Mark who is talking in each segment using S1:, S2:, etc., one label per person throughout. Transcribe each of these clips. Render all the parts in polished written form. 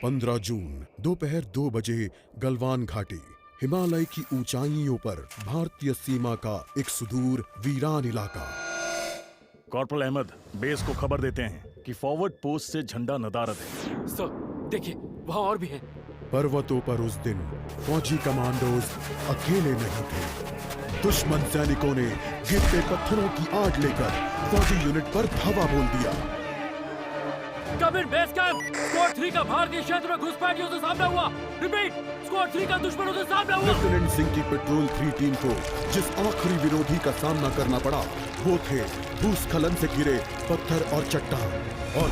S1: 15 जून दोपहर 2 बजे गलवान घाटी, हिमालय की ऊंचाइयों पर भारतीय सीमा का एक सुदूर वीरान इलाका।
S2: कॉर्पोरल अहमद, बेस को खबर देते हैं कि फॉरवर्ड पोस्ट से झंडा नदारद है।
S3: सर, देखिए वहाँ और भी हैं।
S1: पर्वतों पर उस दिन फौजी कमांडोज अकेले नहीं थे। दुश्मन सैनिकों ने गिरते पत्थरों की आग लेकर फौजी यूनिट पर धावा बोल दिया।
S3: कमिंग बेस कैंप, स्क्वाड 3 का भारतीय क्षेत्र में घुसपैठियों से सामना हुआ। रिपीट, स्क्वाड 3 का दुश्मनों से सामना हुआ।
S1: लेफ्टिनेंट सिंह की पेट्रोल 3 टीम को जिस आखिरी विरोधी का सामना करना पड़ा वो थे भूस्खलन से गिरे पत्थर और चट्टान। और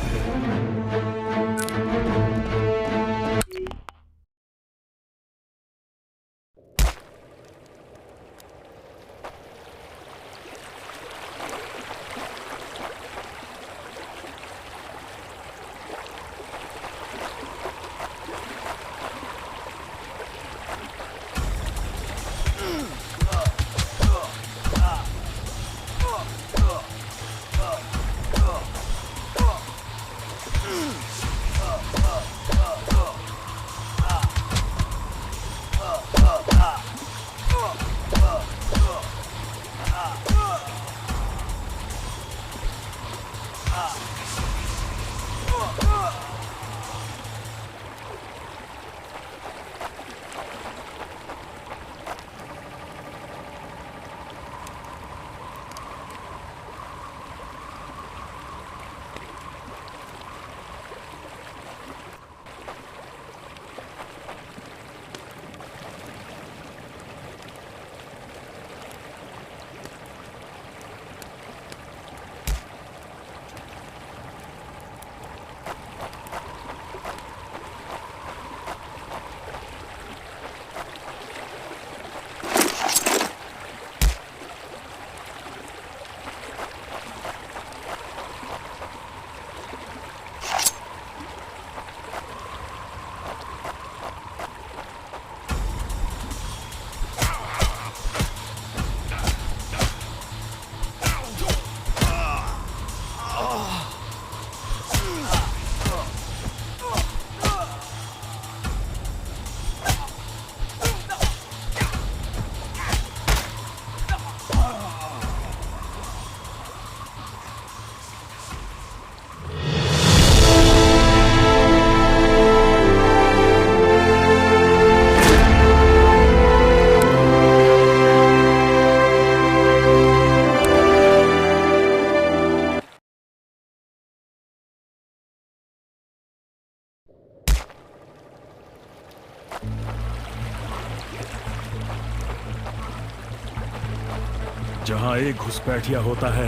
S2: जहां एक घुसपैठिया होता है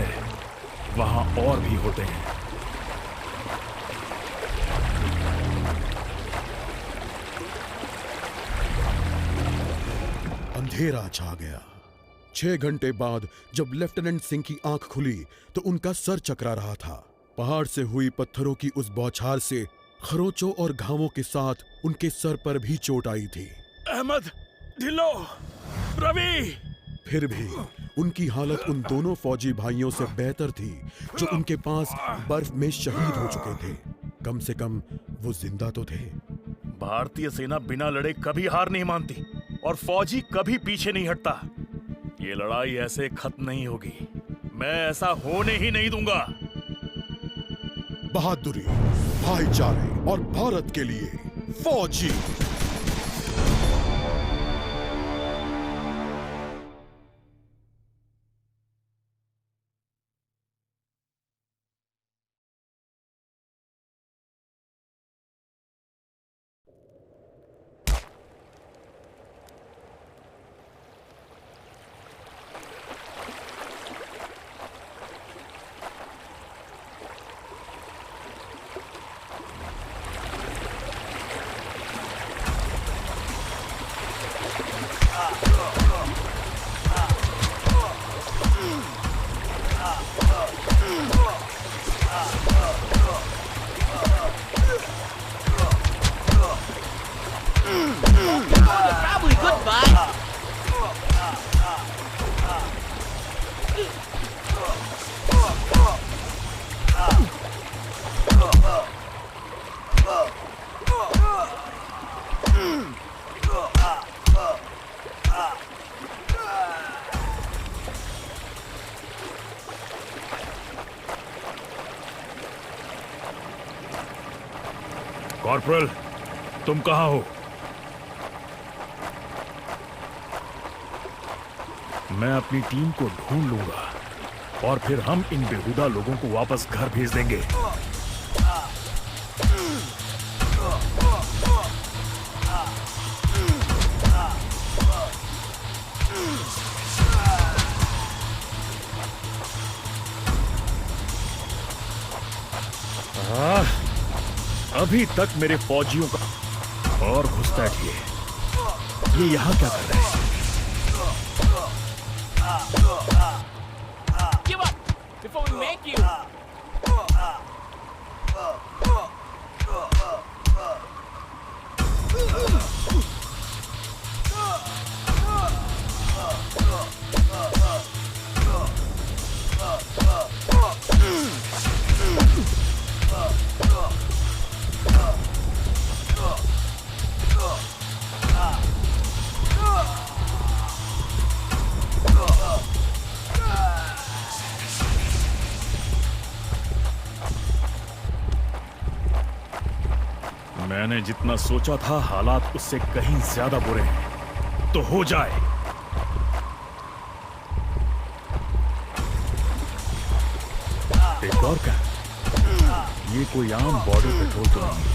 S2: वहां और भी होते हैं।
S1: अंधेरा छा गया। 6 घंटे बाद जब लेफ्टिनेंट सिंह की आंख खुली तो उनका सर चकरा रहा था। पहाड़ से हुई पत्थरों की उस बौछार से खरोंचों और घावों के साथ उनके सर पर भी चोट आई थी।
S2: अहमद, ढिल्लो, रवि।
S1: फिर भी उनकी हालत उन दोनों फौजी भाइयों से बेहतर थी जो उनके पास बर्फ में शहीद हो चुके थे। कम से कम वो जिंदा तो थे।
S2: भारतीय सेना बिना लड़े कभी हार नहीं मानती और फौजी कभी पीछे नहीं हटता। ये लड़ाई ऐसे खत्म नहीं होगी। मैं ऐसा होने ही नहीं दूंगा।
S1: बहादुरी, भाईचारे और भारत के लिए फौजी।
S4: Probably goodbye.
S2: कॉर्पोरल, तुम कहां हो? मैं अपनी टीम को ढूंढ लूंगा और फिर हम इन बेहुदा लोगों को वापस घर भेज देंगे। अभी तक मेरे फौजियों का और घुसपैठिए, ये यहां क्या कर रहे हैं?
S4: Give up before we make you.
S2: मैंने जितना सोचा था हालात उससे कहीं ज्यादा बुरे हैं। तो हो जाए। एक और क्या? ये कोई आम बॉर्डर पेट्रोल तो नहीं।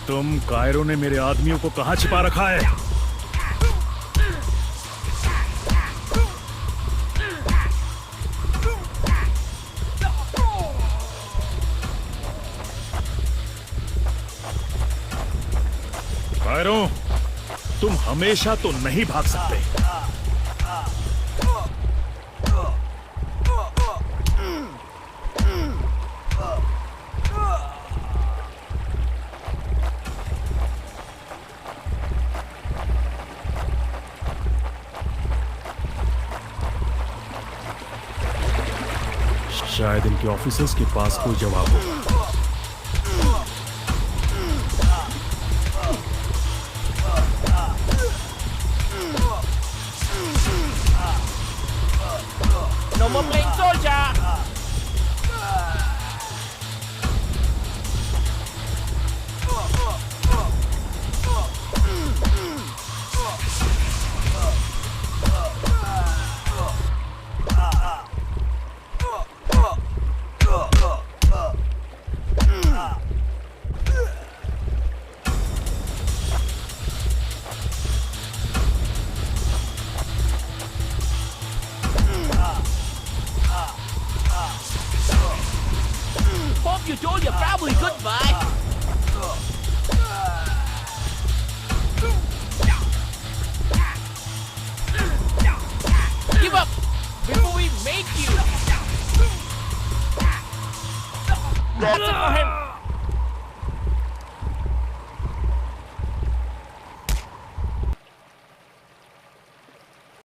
S2: तुम कायरो ने मेरे आदमियों को कहां छिपा रखा है? कायरो, तुम हमेशा तो नहीं भाग सकते। शायद इनके ऑफिसर्स के पास कोई जवाब होगा।
S4: No more playing soldier. That's it for him.